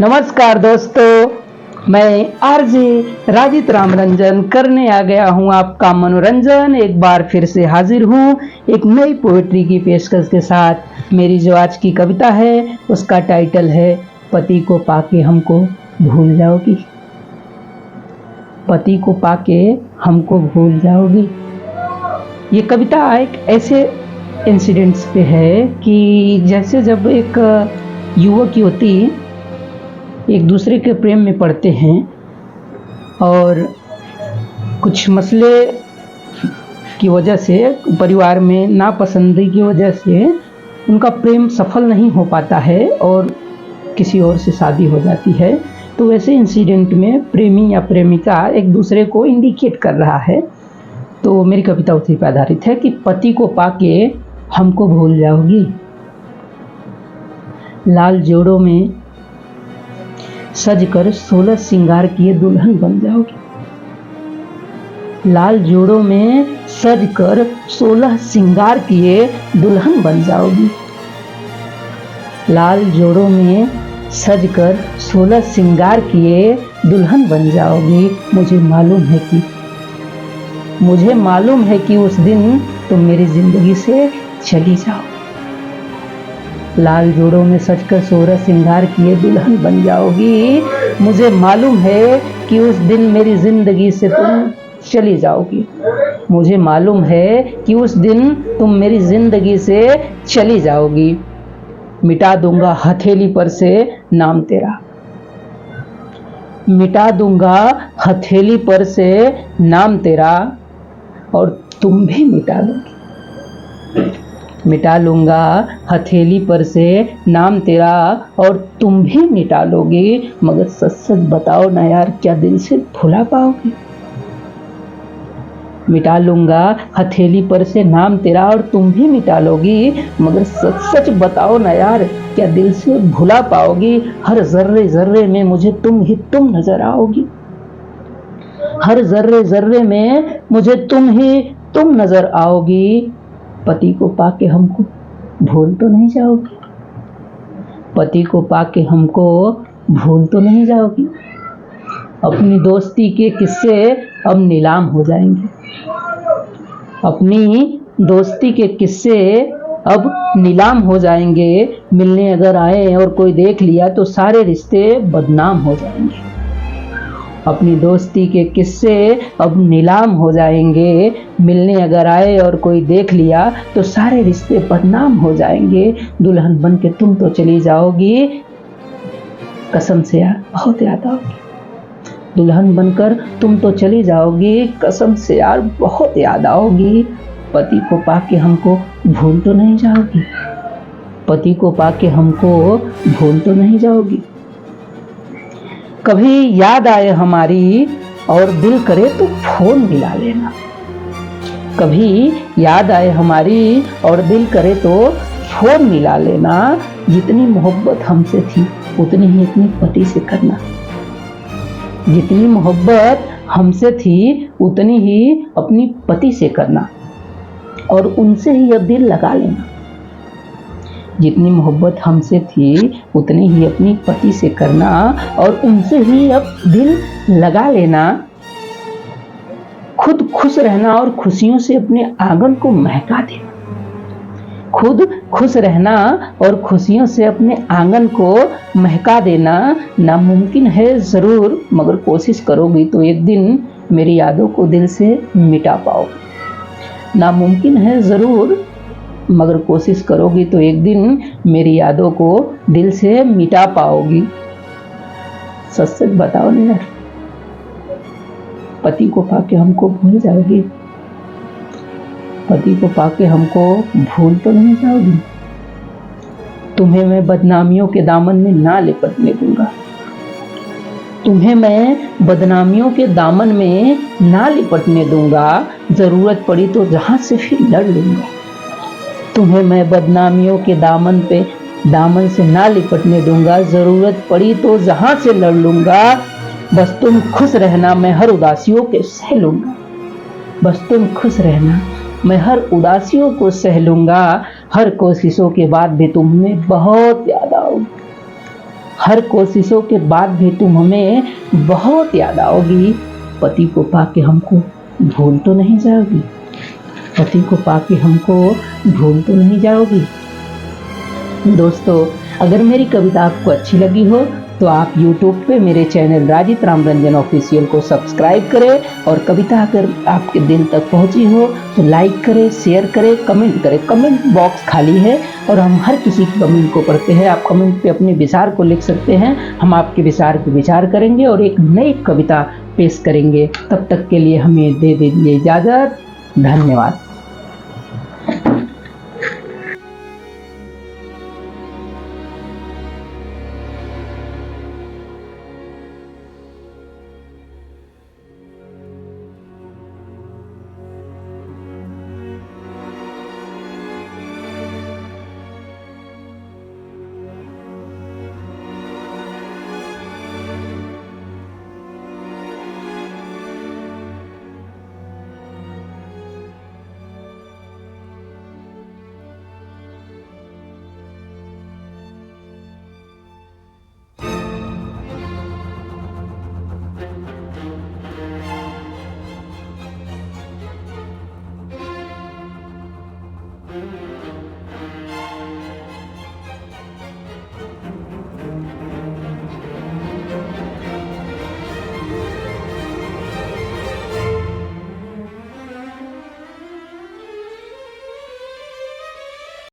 नमस्कार दोस्तों, मैं आरजे राजित रामरंजन करने आ गया हूं आपका मनोरंजन। एक बार फिर से हाजिर हूं एक नई पोएट्री की पेशकश के साथ। मेरी जो आज की कविता है उसका टाइटल है पति को पाके हमको भूल जाओगी। पति को पाके हमको भूल जाओगी। ये कविता एक ऐसे इंसिडेंट्स पे है कि जैसे जब एक युवक युवती एक दूसरे के प्रेम में पड़ते हैं और कुछ मसले की वजह से, परिवार में नापसंदी की वजह से उनका प्रेम सफल नहीं हो पाता है और किसी और से शादी हो जाती है। तो वैसे इंसिडेंट में प्रेमी या प्रेमिका एक दूसरे को इंडिकेट कर रहा है। तो मेरी कविता उसी पर आधारित है कि पति को पाके हमको भूल जाओगी। लाल जोड़ों में सज कर 16 श्रृंगार किए दुल्हन बन जाओगी। लाल जोड़ों में सज कर 16 श्रृंगार किए दुल्हन बन जाओगी। लाल जोड़ों में सज कर 16 श्रृंगार किए दुल्हन बन जाओगी। मुझे मालूम है कि उस दिन तुम मेरी जिंदगी से चली जाओ। लाल जोड़ों में सजकर 16 श्रृंगार किए दुल्हन बन जाओगी। मुझे मालूम है कि उस दिन मेरी जिंदगी से तुम चली जाओगी। मुझे मालूम है कि उस दिन तुम मेरी जिंदगी से चली जाओगी। मिटा दूंगा हथेली पर से नाम तेरा। मिटा दूंगा हथेली पर से नाम तेरा और तुम भी मिटा लोगी। मिटा लूंगा हथेली पर से नाम तेरा और तुम भी मिटा लोगे। मगर सच सच बताओ ना यार, क्या दिल से भुला पाओगे? मिटा लूंगा हथेली पर से नाम तेरा और तुम भी मिटा लोगी। मगर सच सच बताओ ना यार, क्या दिल से भुला पाओगी? हर जर्रे जर्रे में मुझे तुम ही तुम नजर आओगी। हर जर्रे जर्रे में मुझे तुम ही तुम नजर आओगी। पति को पाके हमको भूल तो नहीं जाओगी। पति को पाके हमको भूल तो नहीं जाओगी। अपनी दोस्ती के किस्से अब नीलाम हो जाएंगे। अपनी दोस्ती के किस्से अब नीलाम हो जाएंगे। मिलने अगर आए और कोई देख लिया तो सारे रिश्ते बदनाम हो जाएंगे। अपनी दोस्ती के किस्से अब नीलाम हो जाएंगे। मिलने अगर आए और कोई देख लिया तो सारे रिश्ते बदनाम हो जाएंगे। दुल्हन बन के तुम तो चली जाओगी, कसम से यार बहुत याद आओगी। दुल्हन बनकर तुम तो चली जाओगी, कसम से यार बहुत याद आओगी। पति को पाके हमको भूल तो नहीं जाओगी। पति को पाके हमको भूल तो नहीं जाओगी। कभी याद आए हमारी और दिल करे तो फोन मिला लेना। कभी याद आए हमारी और दिल करे तो फोन मिला लेना। जितनी मोहब्बत हमसे थी उतनी ही अपनी पति से करना। जितनी मोहब्बत हमसे थी उतनी ही अपनी पति से करना और उनसे ही अब दिल लगा लेना। जितनी मोहब्बत हमसे थी उतनी ही अपनी पति से करना और उनसे ही अब दिल लगा लेना। खुद खुश रहना और खुशियों से अपने आंगन को महका देना। खुद खुश रहना और खुशियों से अपने आंगन को महका देना। नामुमकिन है जरूर, मगर कोशिश करोगी तो एक दिन मेरी यादों को दिल से मिटा पाओगे। नामुमकिन है जरूर, मगर कोशिश करोगी तो एक दिन मेरी यादों को दिल से मिटा पाओगी। सच सच बताओ ना यार, पति को पाके हमको भूल जाओगी। पति को पाके हमको भूल तो नहीं जाओगी। तुम्हें मैं बदनामियों के दामन में ना लिपटने दूंगा। तुम्हें मैं बदनामियों के दामन में ना लिपटने दूंगा। जरूरत पड़ी तो जहां से फिर लड़ लूंगा। तुम्हें मैं बदनामियों के दामन से ना लिपटने दूंगा। जरूरत पड़ी तो जहां से लड़ लूंगा। बस तुम खुश रहना, मैं हर उदासियों के सह लूंगा। बस तुम खुश रहना, मैं हर उदासियों को सह लूंगा। हर कोशिशों के बाद भी तुम्हें बहुत याद आओगी। हर कोशिशों के बाद भी तुम हमें बहुत याद आओगी। पति को पाके हमको भूल तो नहीं जाओगी? पति को पाके हमको भूल तो नहीं जाओगी? दोस्तों, अगर मेरी कविता आपको अच्छी लगी हो तो आप YouTube पे मेरे चैनल राजित राम रंजन ऑफिशियल को सब्सक्राइब करें, और कविता अगर आपके दिल तक पहुंची हो तो लाइक करें, शेयर करें, कमेंट करें। कमेंट बॉक्स खाली है और हम हर किसी की कमेंट को पढ़ते हैं। आप कमेंट पे अपने विचार को लिख सकते हैं, हम आपके विचार पे विचार करेंगे और एक नई कविता पेश करेंगे। तब तक के लिए हमें दे दीजिए इजाज़त। धन्यवाद।